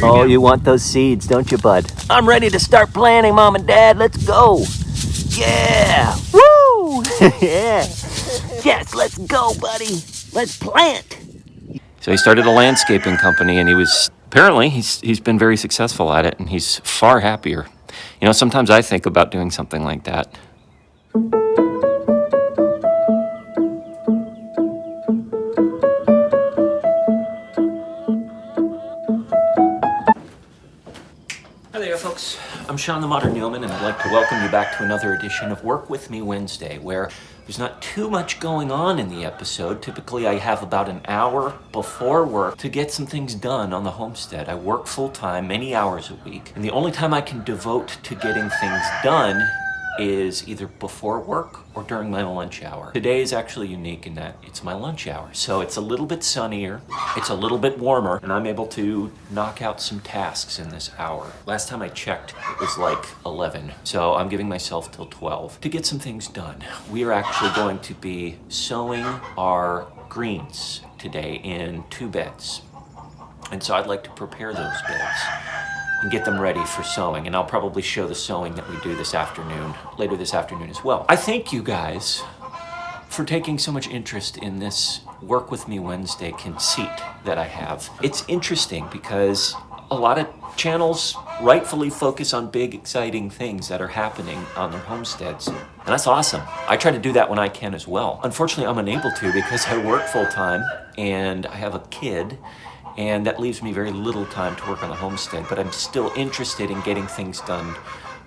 Oh, you want those seeds, don't you, bud? I'm ready to start planting, Mom and Dad. Let's go. Yeah. Woo! Yeah. Yes, let's go, buddy. Let's plant. So he started a landscaping company, and apparently he's been very successful at it, and he's far happier. You know, sometimes I think about doing something like that. Hi there, folks. I'm Sean the Modern Yeoman, and I'd like to welcome you back to another edition of Work With Me Wednesday, where there's not too much going on in the episode. Typically, I have about an hour before work to get some things done on the homestead. I work full-time, many hours a week, and the only time I can devote to getting things done is either before work or during my lunch hour. Today is actually unique in that it's my lunch hour. So it's a little bit sunnier, it's a little bit warmer, and I'm able to knock out some tasks in this hour. Last time I checked, it was like 11. So I'm giving myself till 12 to get some things done. We are actually going to be sowing our greens today in 2 beds. And so I'd like to prepare those beds and get them ready for sowing. And I'll probably show the sowing that we do this afternoon, later this afternoon as well. I thank you guys for taking so much interest in this Work With Me Wednesday conceit that I have. It's interesting because a lot of channels rightfully focus on big, exciting things that are happening on their homesteads. And that's awesome. I try to do that when I can as well. Unfortunately, I'm unable to because I work full time and I have a kid, and that leaves me very little time to work on the homestead, but I'm still interested in getting things done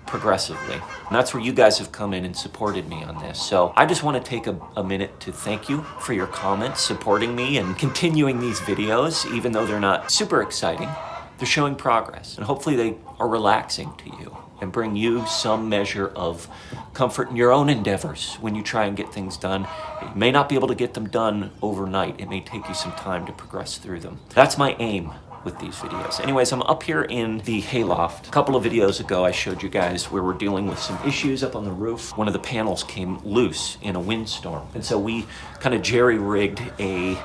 progressively. And that's where you guys have come in and supported me on this. So I just want to take a minute to thank you for your comments, supporting me, and continuing these videos, even though they're not super exciting. They're showing progress, and hopefully they are relaxing to you and bring you some measure of comfort in your own endeavors when you try and get things done. You may not be able to get them done overnight. It may take you some time to progress through them. That's my aim with these videos. Anyways, I'm up here in the hayloft. A couple of videos ago, I showed you guys where we're dealing with some issues up on the roof. One of the panels came loose in a windstorm, and so we kind of jerry-rigged a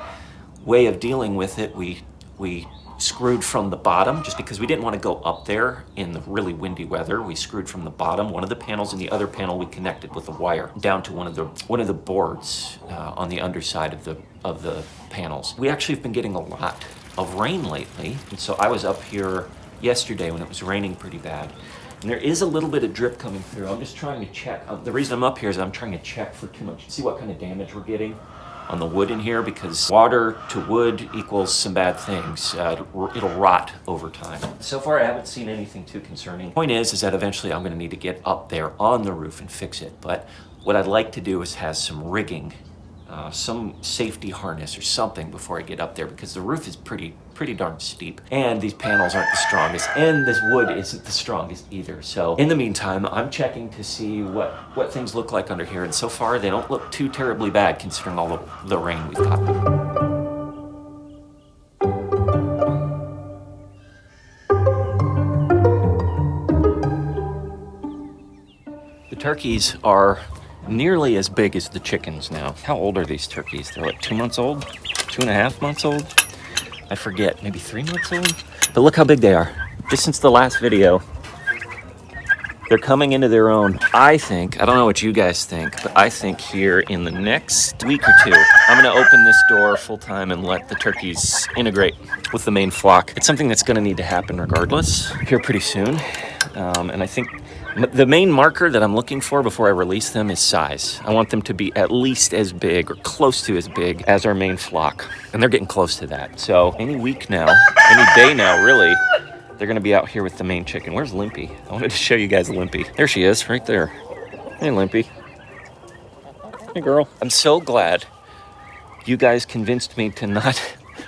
way of dealing with it. We screwed from the bottom just because we didn't want to go up there in the really windy weather. We screwed from the bottom, one of the panels, and the other panel we connected with a wire down to one of the boards on the underside of the panels. We actually have been getting a lot of rain lately, and so I was up here yesterday when it was raining pretty bad. And there is a little bit of drip coming through. I'm just trying to check. The reason I'm up here is I'm trying to check for too much, see what kind of damage we're getting on the wood in here, because water to wood equals some bad things. It'll rot over time. So far, I haven't seen anything too concerning. Point is that eventually I'm gonna need to get up there on the roof and fix it. But what I'd like to do is have some rigging, some safety harness or something before I get up there, because the roof is pretty darn steep, and these panels aren't the strongest, and this wood isn't the strongest either. So in the meantime, I'm checking to see what things look like under here, and so far they don't look too terribly bad considering all the rain we've got. The turkeys are nearly as big as the chickens now. How old are these turkeys? They're like 2 months old? 2.5 months old? I forget, maybe 3 months old? But look how big they are. Just since the last video, they're coming into their own. I think, I don't know what you guys think, but I think here in the next week or two, I'm gonna open this door full time and let the turkeys integrate with the main flock. It's something that's gonna need to happen regardless here pretty soon. And I think the main marker that I'm looking for before I release them is size. I want them to be at least as big or close to as big as our main flock. And they're getting close to that. So any week now, any day now, really, they're gonna be out here with the main chicken. Where's Limpy? I wanted to show you guys Limpy. There she is, right there. Hey, Limpy. Hey, girl. I'm so glad you guys convinced me to not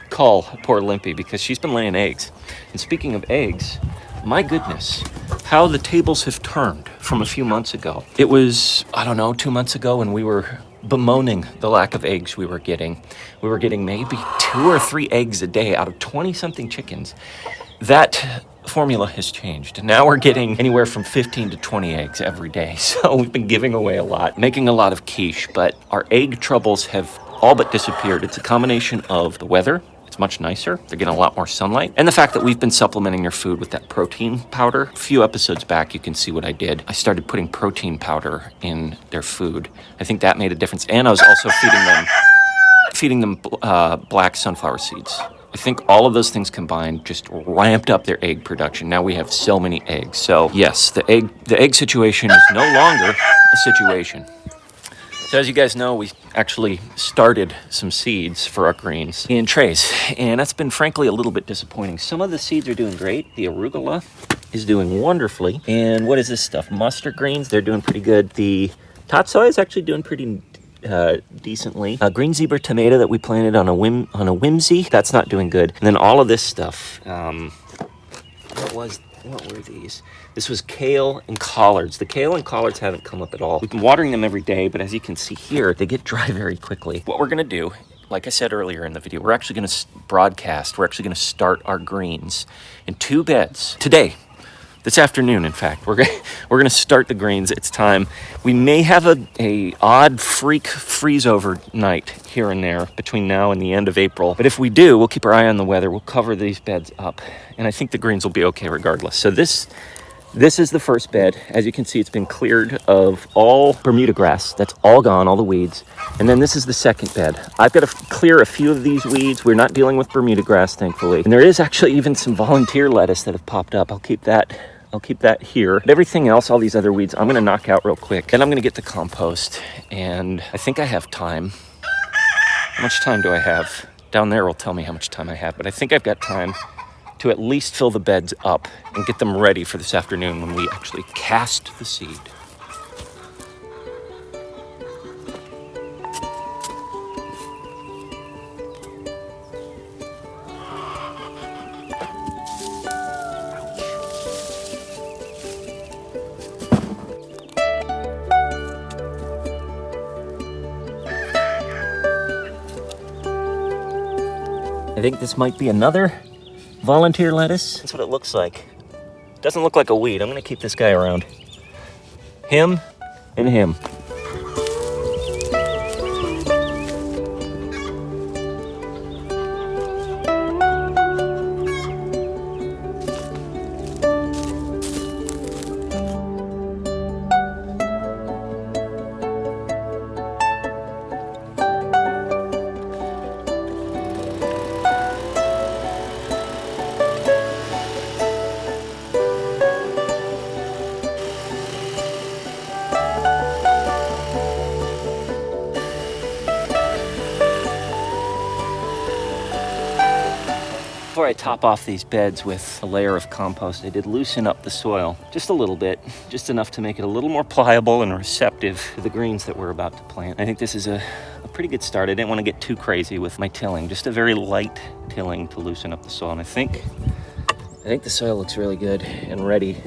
call poor Limpy, because she's been laying eggs. And speaking of eggs, my goodness, how the tables have turned from a few months ago. It was, 2 months ago when we were bemoaning the lack of eggs we were getting. We were getting maybe 2 or 3 eggs a day out of 20-something chickens. That formula has changed. Now we're getting anywhere from 15 to 20 eggs every day. So we've been giving away a lot, making a lot of quiche, but our egg troubles have all but disappeared. It's a combination of the weather. It's much nicer. They're getting a lot more sunlight. And the fact that we've been supplementing their food with that protein powder. A few episodes back, you can see what I did. I started putting protein powder in their food. I think that made a difference. And I was also feeding them black sunflower seeds. I think all of those things combined just ramped up their egg production. Now we have so many eggs. So yes, the egg situation is no longer a situation. So as you guys know, we actually started some seeds for our greens in trays, and that's been frankly a little bit disappointing. Some of the seeds are doing great. The arugula is doing wonderfully. And what is this stuff? Mustard greens, they're doing pretty good. The tatsoi is actually doing pretty decently. Green zebra tomato that we planted on a whimsy, that's not doing good. And then all of this stuff, what were these? This was kale and collards. The kale and collards haven't come up at all. We've been watering them every day, but as you can see here, they get dry very quickly. What we're gonna do, like I said earlier in the video, we're actually gonna broadcast, we're actually gonna start our greens in 2 beds today. This afternoon, in fact, we're gonna start the greens. It's time. We may have a odd freak freeze over night here and there between now and the end of April. But if we do, we'll keep our eye on the weather. We'll cover these beds up, and I think the greens will be okay regardless. So this is the first bed. As you can see, it's been cleared of all Bermuda grass. That's all gone, all the weeds. And then this is the second bed. I've got to clear a few of these weeds. We're not dealing with Bermuda grass, thankfully. And there is actually even some volunteer lettuce that have popped up. I'll keep that here. But everything else, all these other weeds, I'm gonna knock out real quick. Then I'm gonna get the compost, and I think I have time. How much time do I have? Down there will tell me how much time I have, but I think I've got time to at least fill the beds up and get them ready for this afternoon when we actually cast the seed. I think this might be another volunteer lettuce. That's what it looks like. Doesn't look like a weed. I'm gonna keep this guy around. Him and him. Before I top off these beds with a layer of compost, I did loosen up the soil just a little bit, just enough to make it a little more pliable and receptive to the greens that we're about to plant. I think this is a pretty good start. I didn't want to get too crazy with my tilling, just a very light tilling to loosen up the soil. And I think the soil looks really good and ready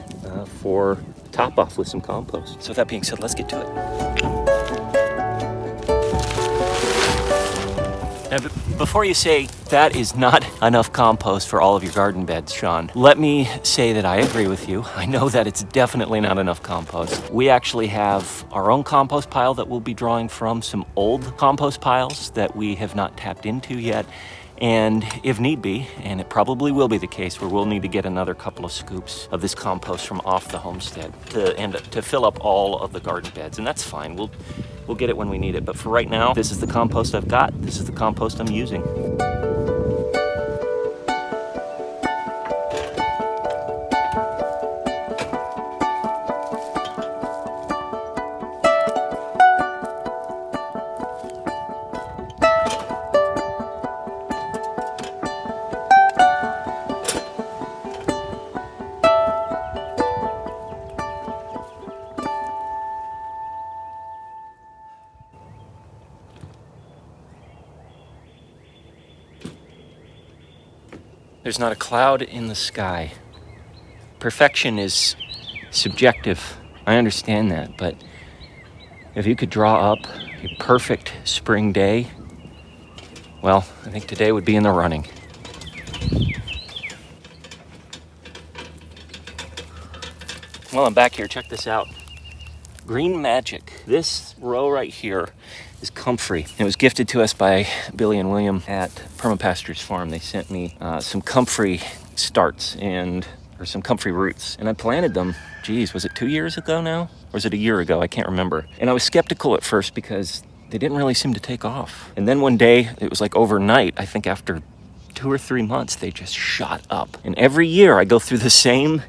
for top off with some compost. So with that being said, let's get to it. Now, before you say that is not enough compost for all of your garden beds, Sean, let me say that I agree with you. I know that it's definitely not enough compost. We actually have our own compost pile that we'll be drawing from, some old compost piles that we have not tapped into yet. And if need be, and it probably will be the case, where we'll need to get another couple of scoops of this compost from off the homestead to fill up all of the garden beds, and that's fine. We'll get it when we need it. But for right now, this is the compost I've got. This is the compost I'm using. There's not a cloud in the sky. Perfection is subjective. I understand that, but if you could draw up a perfect spring day, well, I think today would be in the running. Well, I'm back here. Check this out. Green Magic. This row right here is Comfrey. It was gifted to us by Billy and William at Permapastures Farm. They sent me some Comfrey starts or some Comfrey roots. And I planted them, geez, was it 2 years ago now? Or was it a year ago? I can't remember. And I was skeptical at first because they didn't really seem to take off. And then one day, it was like overnight, I think after 2 or 3 months, they just shot up. And every year I go through the same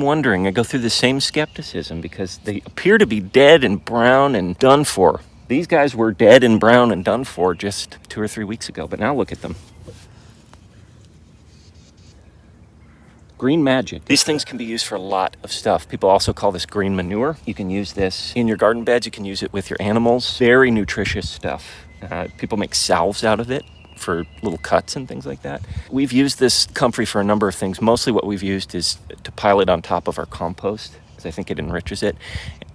wondering, I go through the same skepticism because they appear to be dead and brown and done for. These guys were dead and brown and done for just 2 or 3 weeks ago, but now look at them. Green magic. These things can be used for a lot of stuff. People also call this green manure. You can use this in your garden beds. You can use it with your animals. Very nutritious stuff. People make salves out of it for little cuts and things like that. We've used this Comfrey for a number of things. Mostly what we've used is to pile it on top of our compost, because I think it enriches it.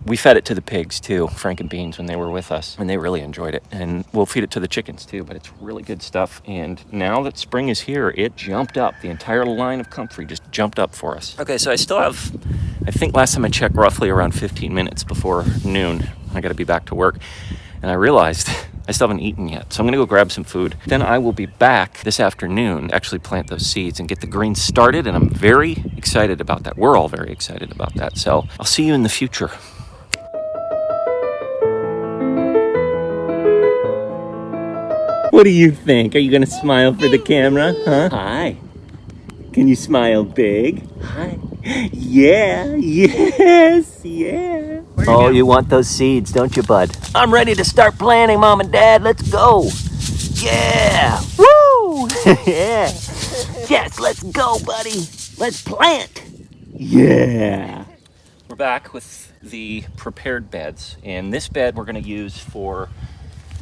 We fed it to the pigs too, Frank and Beans, when they were with us, and they really enjoyed it. And we'll feed it to the chickens too, but it's really good stuff. And now that spring is here, it jumped up. The entire line of Comfrey just jumped up for us. Okay, so I still have, I think last time I checked, roughly around 15 minutes before noon. I gotta be back to work. And I realized I still haven't eaten yet, so I'm gonna go grab some food. Then I will be back this afternoon to actually plant those seeds and get the greens started, and I'm very excited about that. We're all very excited about that, so I'll see you in the future. What do you think? Are you gonna smile for the camera, huh? Hi. Can you smile big? Hi. Yeah, yes, yeah. Oh, you want those seeds, don't you, bud? I'm ready to start planting, Mom and Dad. Let's go. Yeah. Woo! Yeah. Yes, let's go, buddy. Let's plant. Yeah. We're back with the prepared beds. And this bed we're going to use for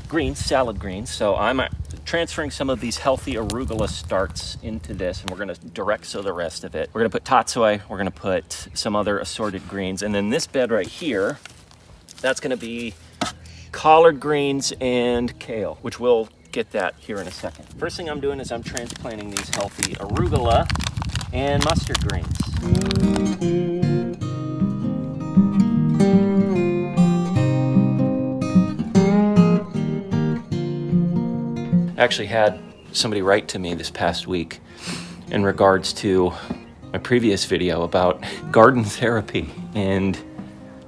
greens, salad greens. So I'm transferring some of these healthy arugula starts into this, and we're going to direct sow the rest of it. We're going to put tatsoi, we're going to put some other assorted greens, and then this bed right here, that's going to be collard greens and kale, which we'll get that here in a second. First thing I'm doing is I'm transplanting these healthy arugula and mustard greens. I actually had somebody write to me this past week in regards to my previous video about garden therapy and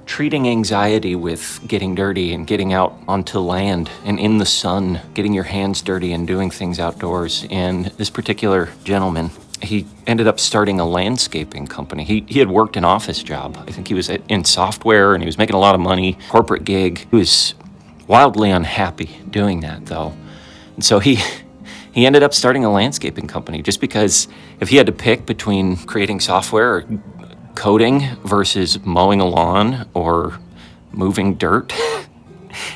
treating anxiety with getting dirty and getting out onto land and in the sun, getting your hands dirty and doing things outdoors. And this particular gentleman, he ended up starting a landscaping company. He had worked an office job. I think he was in software and he was making a lot of money, corporate gig. He was wildly unhappy doing that though. And so he ended up starting a landscaping company just because if he had to pick between creating software or coding versus mowing a lawn or moving dirt,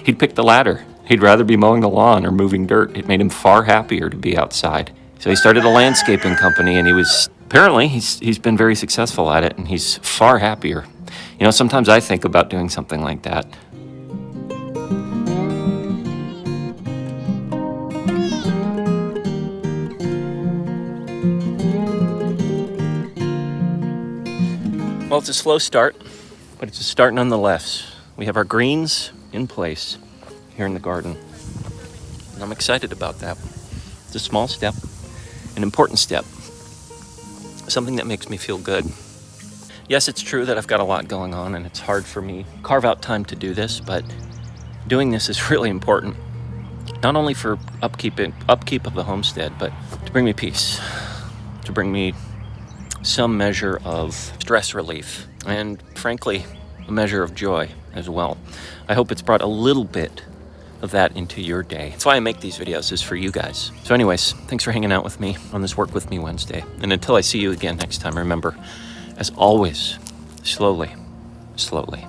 he'd pick the latter. He'd rather be mowing the lawn or moving dirt. It made him far happier to be outside. So he started a landscaping company, and apparently he's been very successful at it, and he's far happier. You know, sometimes I think about doing something like that. Well, it's a slow start, but it's a start nonetheless. We have our greens in place here in the garden, and I'm excited about that. It's a small step, an important step, something that makes me feel good. Yes, it's true that I've got a lot going on, and it's hard for me to carve out time to do this, but doing this is really important, not only for upkeep of the homestead, but to bring me peace, to bring me some measure of stress relief, and frankly, a measure of joy as well. I hope it's brought a little bit of that into your day. That's why I make these videos, is for you guys. So anyways, thanks for hanging out with me on this Work With Me Wednesday. And until I see you again next time, remember, as always, slowly, slowly.